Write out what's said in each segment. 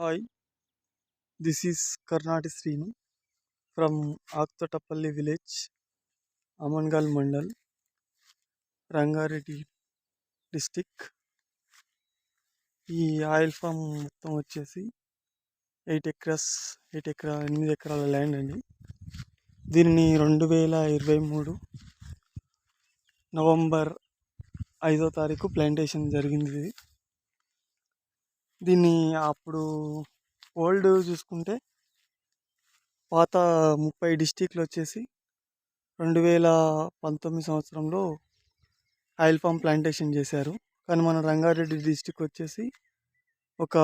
Hi, this is Karnati Srinu from Aktotapalli village, Amangal Mandal, Rangareddy district. ఈ oil form మొత్తం వచ్చేసి 8 ఎకరాల land అండి. దీనిని 2023 నవంబర్ 5వ తారీఖు ప్లాంటేషన్ జరిగింది. దీన్ని అప్పుడు ఓల్డ్ చూసుకుంటే పాత 30 డిస్టిక్లు వచ్చేసి 2019 సంవత్సరంలో ఆయిల్ ఫామ్ ప్లాంటేషన్ చేశారు. కానీ మన రంగారెడ్డి డిస్టిక్ వచ్చేసి ఒక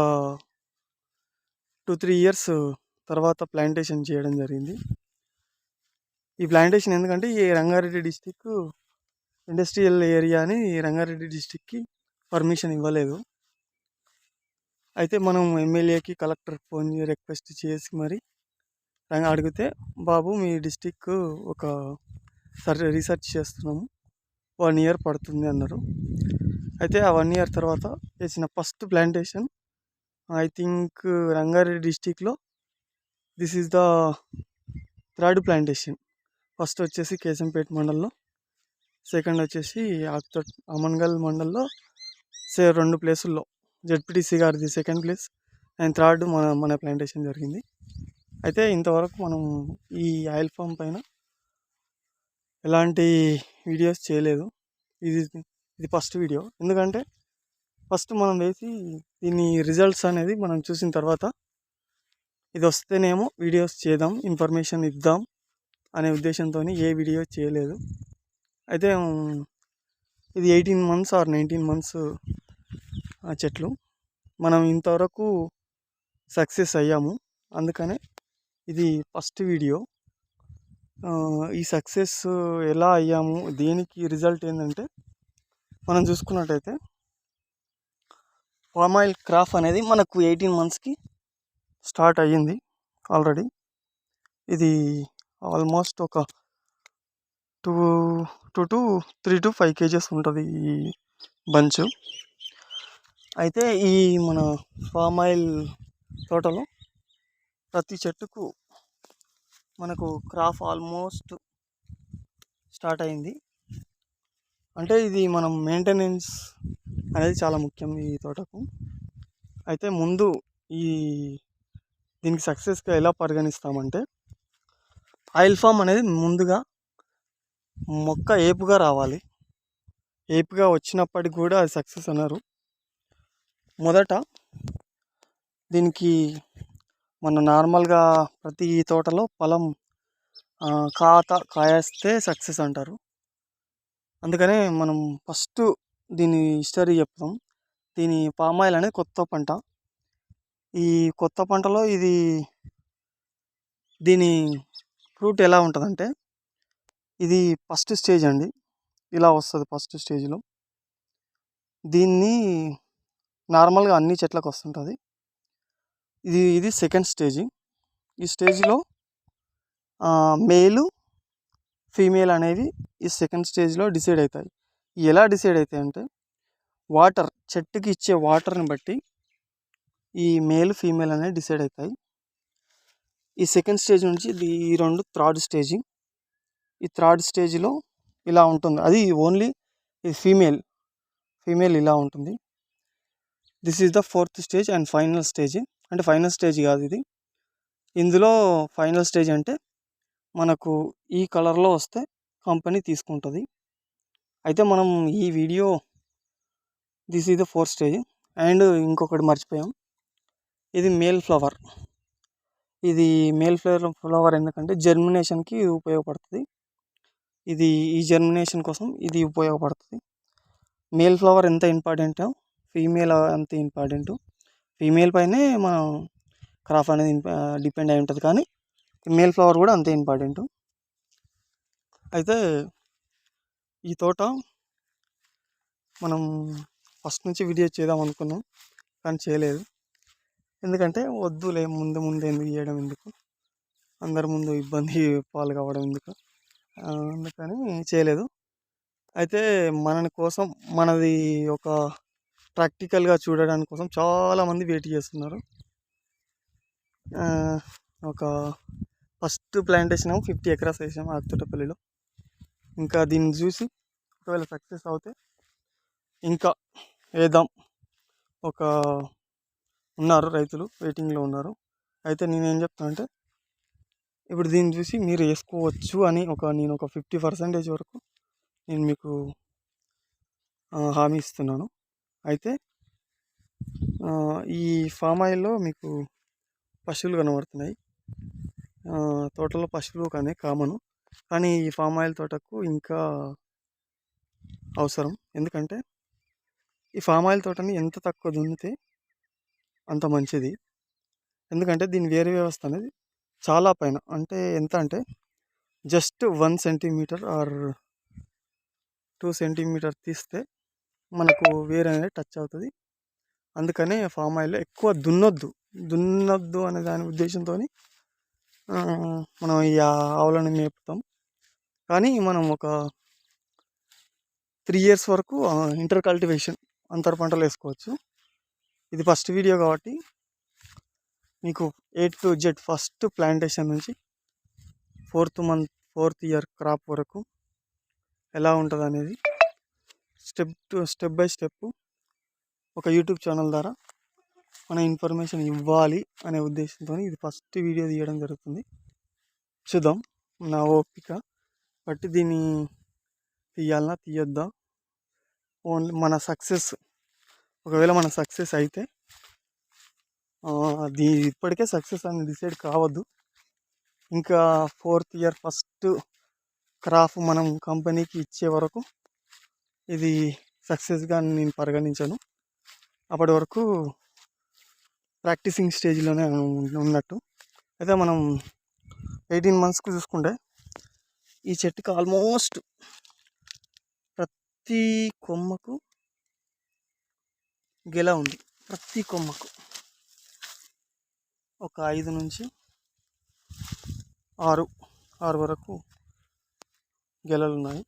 2-3 ఇయర్స్ తర్వాత ప్లాంటేషన్ చేయడం జరిగింది. ఈ ప్లాంటేషన్ ఎందుకంటే ఈ రంగారెడ్డి డిస్టిక్ ఇండస్ట్రియల్ ఏరియా అని రంగారెడ్డి డిస్టిక్కి పర్మిషన్ ఇవ్వలేదు. అయితే మనం ఎమ్మెల్యేకి కలెక్టర్కి ఫోన్ రిక్వెస్ట్ చేసి మరి అడిగితే, బాబు మీ డిస్టిక్ ఒక రీసెర్చ్ చేస్తున్నాము, 1 ఇయర్ పడుతుంది అన్నారు. అయితే ఆ 1 ఇయర్ తర్వాత చేసిన first plantation I think Rangareddy డిస్టిక్లో this is the 3rd plantation. First వచ్చేసి కేశంపేట మండల్లో, సెకండ్ వచ్చేసి అమన్గల్ మండల్లో 2 ప్లేసుల్లో జెడ్పీటీసీ గారిది 2nd ప్లేస్ అండ్ 3rd మన ప్లాంటేషన్ జరిగింది. అయితే ఇంతవరకు మనం ఈ ఆయిల్ ఫామ్ పైన ఎలాంటి వీడియోస్ చేయలేదు. ఇది ఫస్ట్ వీడియో. ఎందుకంటే ఫస్ట్ మనం వేసి దీని రిజల్ట్స్ అనేది మనం చూసిన తర్వాత ఇది వస్తేనేమో వీడియోస్ చేద్దాం, ఇన్ఫర్మేషన్ ఇద్దాం అనే ఉద్దేశంతో ఏ వీడియో చేయలేదు. అయితే ఇది 18 months ఆర్ 19 months చెట్లు. మనం ఇంతవరకు సక్సెస్ అయ్యాము. అందుకనే ఇది ఫస్ట్ వీడియో. ఈ సక్సెస్ ఎలా అయ్యాము, దేనికి రిజల్ట్ ఏంటంటే మనం చూసుకున్నట్టయితే పామ్ ఆయిల్ క్రాప్ అనేది మనకు 18 monthsకి స్టార్ట్ అయ్యింది ఆల్రెడీ. ఇది ఆల్మోస్ట్ ఒక 3 to 5 kgs ఉంటుంది ఈ బంచ్. అయితే ఈ మన పామ్ ఆయిల్ తోటలో ప్రతి చెట్టుకు మనకు క్రాప్ ఆల్మోస్ట్ స్టార్ట్ అయింది. అంటే ఇది మనం మెయింటెనెన్స్ అనేది చాలా ముఖ్యం ఈ తోటకు. అయితే ముందు దీనికి సక్సెస్గా ఎలా పరిగణిస్తామంటే, ఆయిల్ ఫామ్ అనేది ముందుగా మొక్క ఏపుగా రావాలి. ఏపుగా వచ్చినప్పటికి కూడా అది సక్సెస్ అన్నారు. మొదట దీనికి మన నార్మల్గా ప్రతి తోటలో ఫలం కాయేస్తే సక్సెస్ అంటారు. అందుకనే మనం ఫస్ట్ దీని హిస్టరీ చెప్తాం. దీని పామ్ ఆయిల్ అనేది కొత్త పంట. ఈ కొత్త పంటలో దీని ఫ్రూట్ ఎలా ఉంటుందంటే, ఇది ఫస్ట్ స్టేజ్ అండి. ఇలా వస్తుంది ఫస్ట్ స్టేజ్లో. దీన్ని నార్మల్గా అన్ని చెట్లకు వస్తుంటుంది. ఇది సెకండ్ స్టేజ్. ఈ స్టేజ్లో మేలు ఫీమేల్ అనేవి ఈ సెకండ్ స్టేజ్లో డిసైడ్ అవుతాయి. ఎలా డిసైడ్ అవుతాయి అంటే, వాటర్, చెట్టుకి ఇచ్చే వాటర్ని బట్టి ఈ మేల్ ఫీమేల్ అనేవి డిసైడ్ అవుతాయి. ఈ సెకండ్ స్టేజ్ నుంచి ఈ 2 3rd స్టేజ్. ఈ 3rd స్టేజ్లో ఇలా ఉంటుంది. అది ఓన్లీ ఈ ఫీమేల్ ఇలా ఉంటుంది. This is the 4th stage and final stage. అంటే ఫైనల్ స్టేజ్ కాదు ఇది. ఇందులో ఫైనల్ స్టేజ్ అంటే మనకు ఈ కలర్లో వస్తే కంపెనీ తీసుకుంటుంది. అయితే మనం ఈ video this is the 4th stage. And ఇంకొకటి మర్చిపోయాం, ఇది మేల్ ఫ్లవర్. ఇది మేల్ ఫ్లవర్ ఎందుకంటే జర్మినేషన్కి ఉపయోగపడుతుంది. ఈ జర్మినేషన్ కోసం ఇది ఉపయోగపడుతుంది. మేల్ ఫ్లవర్ ఎంత ఇంపార్టెంటో ఫీమేల్ అంత ఇంపార్టెంట్. ఫీమేల్ పైనే మనం క్రాప్ అనేది డిపెండ్ అయి ఉంటుంది, కానీ మేల్ ఫ్లవర్ కూడా అంతే ఇంపార్టెంట్. అయితే ఈ తోట మనం ఫస్ట్ నుంచి వీడియో చేద్దాం అనుకున్నాం, కానీ చేయలేదు. ఎందుకంటే వద్దులే, ముందు ఎందుకు చేయడం, ఎందుకు అందరి ముందు ఇబ్బంది పాలు కావడం ఎందుకు, అందుకని చేయలేదు. అయితే మనది ఒక ప్రాక్టికల్గా చూడడానికి కోసం చాలామంది వెయిట్ చేస్తున్నారు. ఒక ఫస్ట్ ప్లాంటేషన్ 50 ఎకరాస్ వేసాము అత్తోటపల్లిలో. ఇంకా దీన్ని చూసి ఒకవేళ సక్సెస్ అవుతే ఇంకా వేద్దాం. ఒక ఉన్నారు రైతులు వెయిటింగ్లో ఉన్నారు. అయితే నేనేం చెప్తాను అంటే ఇప్పుడు దీన్ని చూసి మీరు వేసుకోవచ్చు అని నేను ఒక 50% వరకు నేను మీకు హామీ ఇస్తున్నాను. అయితే ఈ ఫామ్ ఆయిల్లో మీకు పశువులు కనబడుతున్నాయి. తోటలో పశువులు కానీ కామను, కానీ ఈ ఫామ్ ఆయిల్ తోటకు ఇంకా అవసరం. ఎందుకంటే ఈ ఫామ్ ఆయిల్ తోటని ఎంత తక్కువ దున్నితే అంత మంచిది. ఎందుకంటే దీని వేరు వ్యవస్థ అనేది చాలా పైన, అంటే ఎంత అంటే జస్ట్ 1 సెంటీమీటర్ ఆర్ 2 సెంటీమీటర్ తీస్తే మనకు వేరు అనేది టచ్ అవుతుంది. అందుకనే ఫామ్ ఆయిల్ ఎక్కువ దున్నొద్దు అనే దాని ఉద్దేశంతో మనం ఈ ఆవులను మేపుతాం. కానీ మనం ఒక 3 years వరకు ఇంటర్ కల్టివేషన్ అంతర పంటలు వేసుకోవచ్చు. ఇది ఫస్ట్ వీడియో కాబట్టి మీకు A to Z first plantation నుంచి 4th year క్రాప్ వరకు ఎలా ఉంటుంది అనేది స్టెప్ బై స్టెప్ ఒక యూట్యూబ్ ఛానల్ ద్వారా మన ఇన్ఫర్మేషన్ ఇవ్వాలి అనే ఉద్దేశంతో ఇది ఫస్ట్ వీడియో తీయడం జరుగుతుంది. చూద్దాం నా ఓపిక బట్టి దీన్ని తీయాలన్నా తీయొద్దా. ఓన్లీ మన సక్సెస్, ఒకవేళ మన సక్సెస్ అయితే అది ఇప్పటికే సక్సెస్ అని డిసైడ్ కావద్దు. ఇంకా 4th year ఫస్ట్ క్రాప్ మనం కంపెనీకి ఇచ్చే వరకు ఇది సక్సెస్గా నేను పరిగణించాను. అప్పటి వరకు ప్రాక్టీసింగ్ స్టేజ్లోనే ఉన్నట్టు. అయితే మనం 18 monthsకు చూసుకుంటే ఈ చెట్టుకి ఆల్మోస్ట్ ప్రతి కొమ్మకు గెల ఉంది. ప్రతి కొమ్మకు ఒక 5 నుంచి 6 వరకు గెలలు ఉన్నాయి.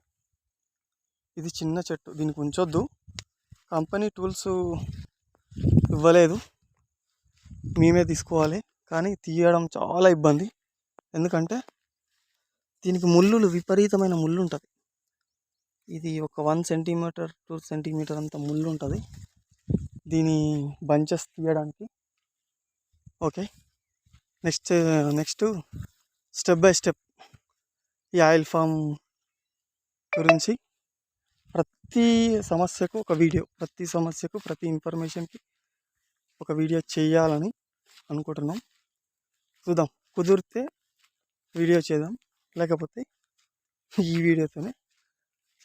ఇది చిన్న చెట్టు, దీనికి ఉంచొద్దు. కంపెనీ టూల్స్ ఇవ్వలేదు, మేమే తీసుకోవాలి. కానీ తీయడం చాలా ఇబ్బంది. ఎందుకంటే దీనికి విపరీతమైన ముళ్ళు ఉంటుంది. ఇది ఒక 1 సెంటీమీటర్ 2 సెంటీమీటర్ అంత ముళ్ళు ఉంటుంది దీని బంచెస్ తీయడానికి. Okay, next step by step ఈ ఆయిల్ ఫామ్ గురించి ప్రతి సమస్యకు ఒక వీడియో, ప్రతి ఇన్ఫర్మేషన్కి ఒక వీడియో చేయాలని అనుకుంటున్నాం. చూద్దాం, కుదిరితే వీడియో చేద్దాం, లేకపోతే ఈ వీడియోతోనే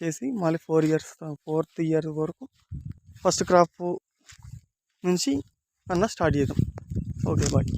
చేసి మళ్ళీ 4th year వరకు ఫస్ట్ క్రాప్ నుంచి స్టార్ట్ చేద్దాం. Okay, bye.